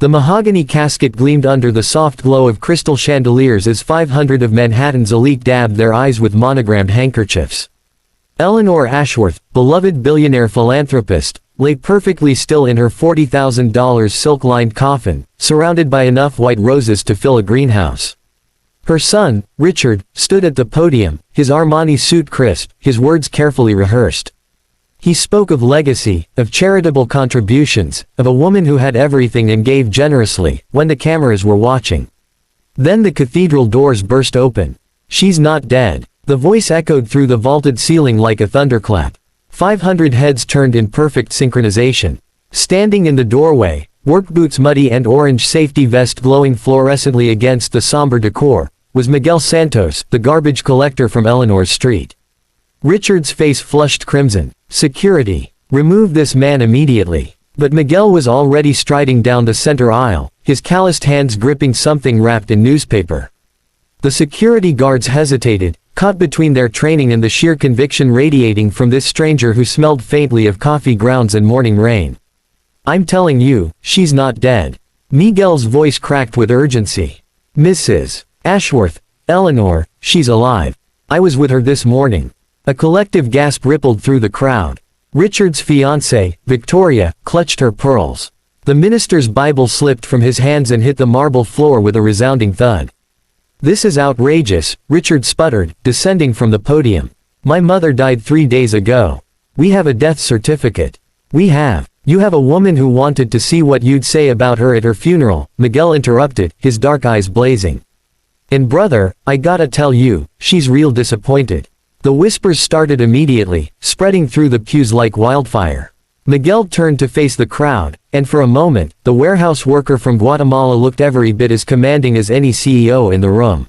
The mahogany casket gleamed under the soft glow of crystal chandeliers as 500 of Manhattan's elite dabbed their eyes with monogrammed handkerchiefs. Eleanor Ashworth, beloved billionaire philanthropist, lay perfectly still in her $40,000 silk-lined coffin, surrounded by enough white roses to fill a greenhouse. Her son, Richard, stood at the podium, his Armani suit crisp, his words carefully rehearsed. He spoke of legacy, of charitable contributions, of a woman who had everything and gave generously, when the cameras were watching. Then the cathedral doors burst open. "She's not dead." The voice echoed through the vaulted ceiling like a thunderclap. 500 heads turned in perfect synchronization. Standing in the doorway, work boots muddy and orange safety vest glowing fluorescently against the somber decor, was Miguel Santos, the garbage collector from Eleanor's street. Richard's face flushed crimson. "Security. Remove this man immediately." But Miguel was already striding down the center aisle, his calloused hands gripping something wrapped in newspaper. The security guards hesitated, caught between their training and the sheer conviction radiating from this stranger who smelled faintly of coffee grounds and morning rain. "I'm telling you, she's not dead." Miguel's voice cracked with urgency. "Mrs. Ashworth, Eleanor, she's alive. I was with her this morning." A collective gasp rippled through the crowd. Richard's fiancée, Victoria, clutched her pearls. The minister's Bible slipped from his hands and hit the marble floor with a resounding thud. "This is outrageous," Richard sputtered, descending from the podium. "My mother died 3 days ago. We have a death certificate." You have a woman who wanted to see what you'd say about her at her funeral," Miguel interrupted, his dark eyes blazing. "And brother, I gotta tell you, she's real disappointed." The whispers started immediately, spreading through the pews like wildfire. Miguel turned to face the crowd, and for a moment, the warehouse worker from Guatemala looked every bit as commanding as any CEO in the room.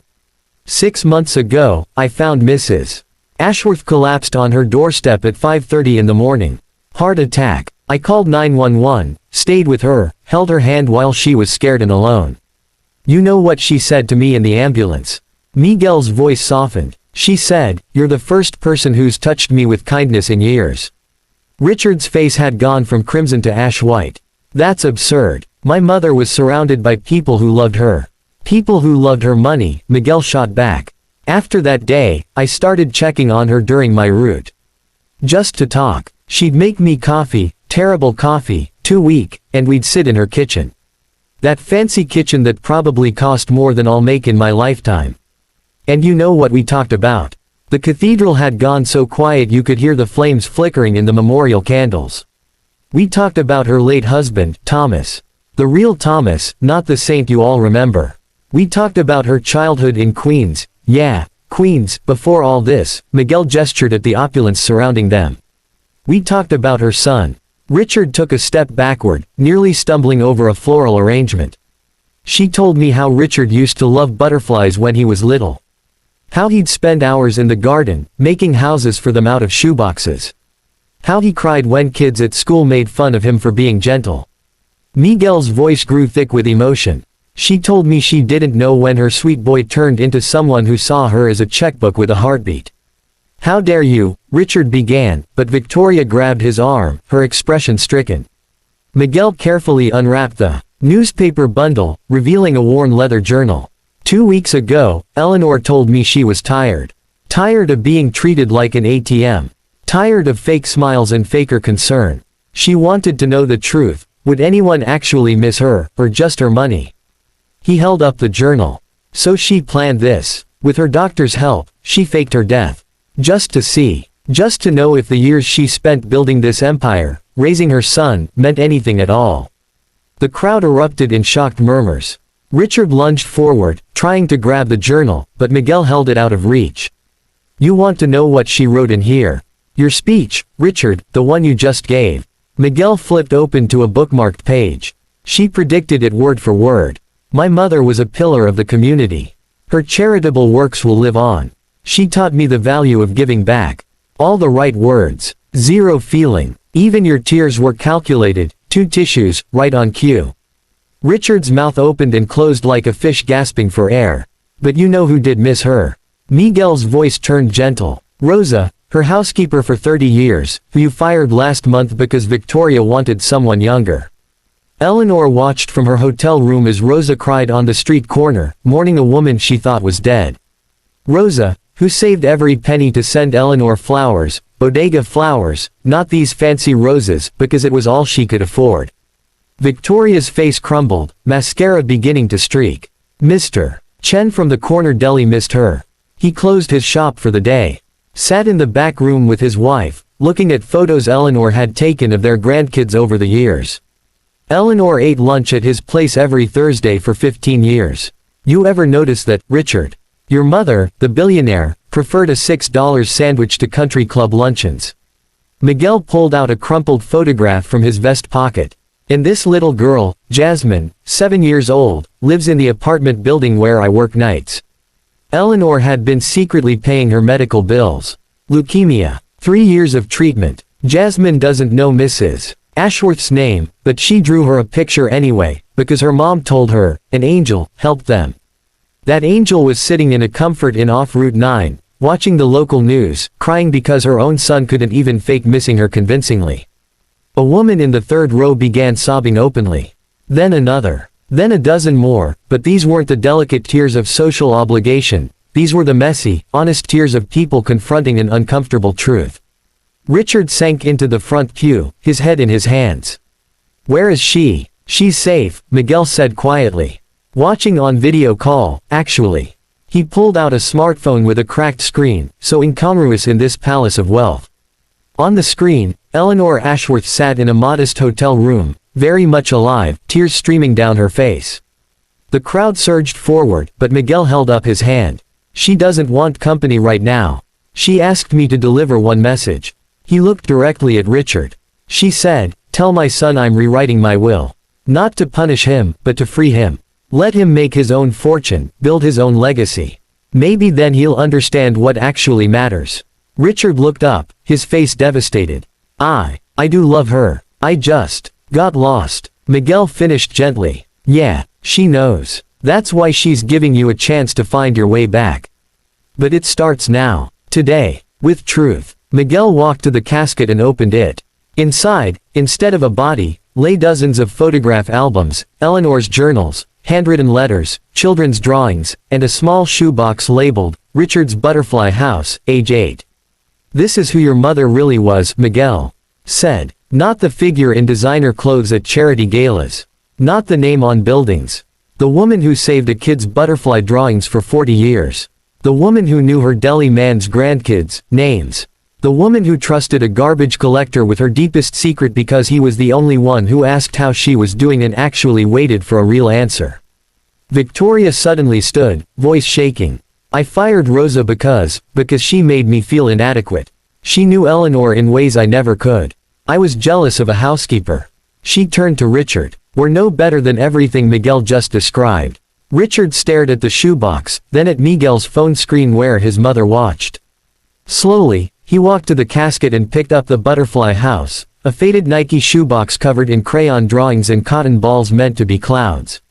"6 months ago, I found Mrs. Ashworth collapsed on her doorstep at 5:30 in the morning. Heart attack. I called 911, stayed with her, held her hand while she was scared and alone. You know what she said to me in the ambulance?" Miguel's voice softened. "She said, 'You're the first person who's touched me with kindness in years.'" Richard's face had gone from crimson to ash white. "That's absurd. My mother was surrounded by people who loved her. People who loved her money," Miguel shot back. "After that day, I started checking on her during my route. Just to talk. She'd make me coffee, terrible coffee, too weak, and we'd sit in her kitchen. That fancy kitchen that probably cost more than I'll make in my lifetime. And you know what we talked about? The cathedral had gone so quiet you could hear the flames flickering in the memorial candles. We talked about her late husband, Thomas. The real Thomas, not the saint you all remember. We talked about her childhood in Queens. Yeah, Queens, before all this." Miguel gestured at the opulence surrounding them. "We talked about her son." Richard took a step backward, nearly stumbling over a floral arrangement. "She told me how Richard used to love butterflies when he was little. How he'd spend hours in the garden, making houses for them out of shoeboxes. How he cried when kids at school made fun of him for being gentle." Miguel's voice grew thick with emotion. "She told me she didn't know when her sweet boy turned into someone who saw her as a checkbook with a heartbeat." "How dare you," Richard began, but Victoria grabbed his arm, her expression stricken. Miguel carefully unwrapped the newspaper bundle, revealing a worn leather journal. 2 weeks ago, Eleanor told me she was tired. Tired of being treated like an ATM. Tired of fake smiles and faker concern. She wanted to know the truth. Would anyone actually miss her, or just her money? He held up the journal. "So she planned this. With her doctor's help, she faked her death. Just to see. Just to know if the years she spent building this empire, raising her son, meant anything at all." The crowd erupted in shocked murmurs. Richard lunged forward, trying to grab the journal, but Miguel held it out of reach. "You want to know what she wrote in here? Your speech, Richard, the one you just gave." Miguel flipped open to a bookmarked page. "She predicted it word for word. My mother was a pillar of the community. Her charitable works will live on. She taught me the value of giving back. All the right words. Zero feeling. Even your tears were calculated, 2 tissues, right on cue." Richard's mouth opened and closed like a fish gasping for air. "But you know who did miss her." Miguel's voice turned gentle. "Rosa, her housekeeper for 30 years, who you fired last month because Victoria wanted someone younger." Eleanor watched from her hotel room as Rosa cried on the street corner, mourning a woman she thought was dead. Rosa, who saved every penny to send Eleanor flowers, bodega flowers, not these fancy roses, because it was all she could afford. Victoria's face crumbled, mascara beginning to streak. Mr. Chen from the corner deli missed her. He closed his shop for the day. Sat in the back room with his wife, looking at photos Eleanor had taken of their grandkids over the years. Eleanor ate lunch at his place every Thursday for 15 years. You ever notice that, Richard? Your mother, the billionaire, preferred a $6 sandwich to country club luncheons. Miguel pulled out a crumpled photograph from his vest pocket. And this little girl, Jasmine, 7 years old, lives in the apartment building where I work nights. Eleanor had been secretly paying her medical bills. Leukemia. 3 years of treatment. Jasmine doesn't know Mrs. Ashworth's name, but she drew her a picture anyway, because her mom told her, an angel, helped them. That angel was sitting in a comfort inn off Route 9, watching the local news, crying because her own son couldn't even fake missing her convincingly. A woman in the third row began sobbing openly. Then another. Then a dozen more, but these weren't the delicate tears of social obligation, these were the messy, honest tears of people confronting an uncomfortable truth. Richard sank into the front pew, his head in his hands. Where is she? She's safe, Miguel said quietly. Watching on video call, actually. He pulled out a smartphone with a cracked screen, so incongruous in this palace of wealth. On the screen, Eleanor Ashworth sat in a modest hotel room, very much alive, tears streaming down her face. The crowd surged forward, but Miguel held up his hand. She doesn't want company right now. She asked me to deliver one message. He looked directly at Richard. She said, tell my son I'm rewriting my will. Not to punish him, but to free him. Let him make his own fortune, build his own legacy. Maybe then he'll understand what actually matters. Richard looked up, his face devastated. I do love her. I just got lost. Miguel finished gently. Yeah, she knows. That's why she's giving you a chance to find your way back. But it starts now. Today. With truth. Miguel walked to the casket and opened it. Inside, instead of a body, lay dozens of photograph albums, Eleanor's journals, handwritten letters, children's drawings, and a small shoebox labeled, Richard's Butterfly House, age 8. This is who your mother really was, Miguel said. Not the figure in designer clothes at charity galas. Not the name on buildings. The woman who saved a kid's butterfly drawings for 40 years. The woman who knew her deli man's grandkids' names. The woman who trusted a garbage collector with her deepest secret because he was the only one who asked how she was doing and actually waited for a real answer. Victoria suddenly stood, voice shaking. I fired Rosa because she made me feel inadequate. She knew Eleanor in ways I never could. I was jealous of a housekeeper. She turned to Richard. We're no better than everything Miguel just described. Richard stared at the shoebox, then at Miguel's phone screen where his mother watched. Slowly, he walked to the casket and picked up the butterfly house, a faded Nike shoebox covered in crayon drawings and cotton balls meant to be clouds.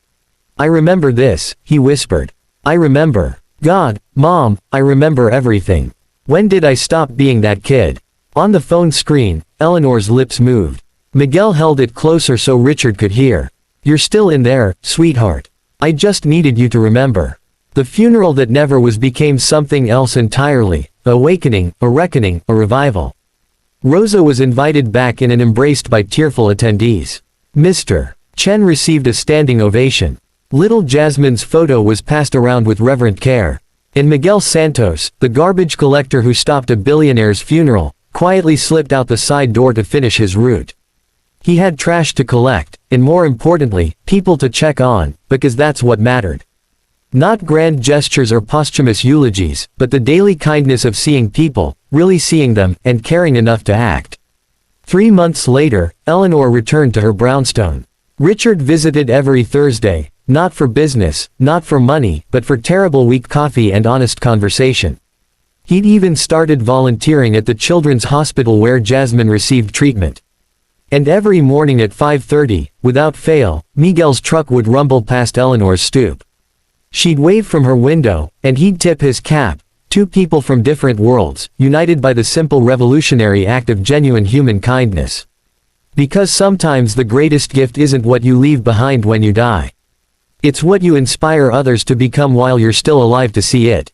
I remember this, he whispered. I remember. God, Mom, I remember everything. When did I stop being that kid? On the phone screen, Eleanor's lips moved. Miguel held it closer so Richard could hear. You're still in there, sweetheart. I just needed you to remember. The funeral that never was became something else entirely, a awakening, a reckoning, a revival. Rosa was invited back in and embraced by tearful attendees. Mr. Chen received a standing ovation. Little Jasmine's photo was passed around with reverent care. And Miguel Santos, the garbage collector who stopped a billionaire's funeral, quietly slipped out the side door to finish his route. He had trash to collect, and more importantly, people to check on, because that's what mattered. Not grand gestures or posthumous eulogies, but the daily kindness of seeing people, really seeing them, and caring enough to act. 3 months later, Eleanor returned to her brownstone. Richard visited every Thursday, not for business, not for money, but for terrible weak coffee and honest conversation. He'd even started volunteering at the children's hospital where Jasmine received treatment. And every morning at 5:30, without fail, Miguel's truck would rumble past Eleanor's stoop. She'd wave from her window, and he'd tip his cap. Two people from different worlds, united by the simple revolutionary act of genuine human kindness. Because sometimes the greatest gift isn't what you leave behind when you die. It's what you inspire others to become while you're still alive to see it.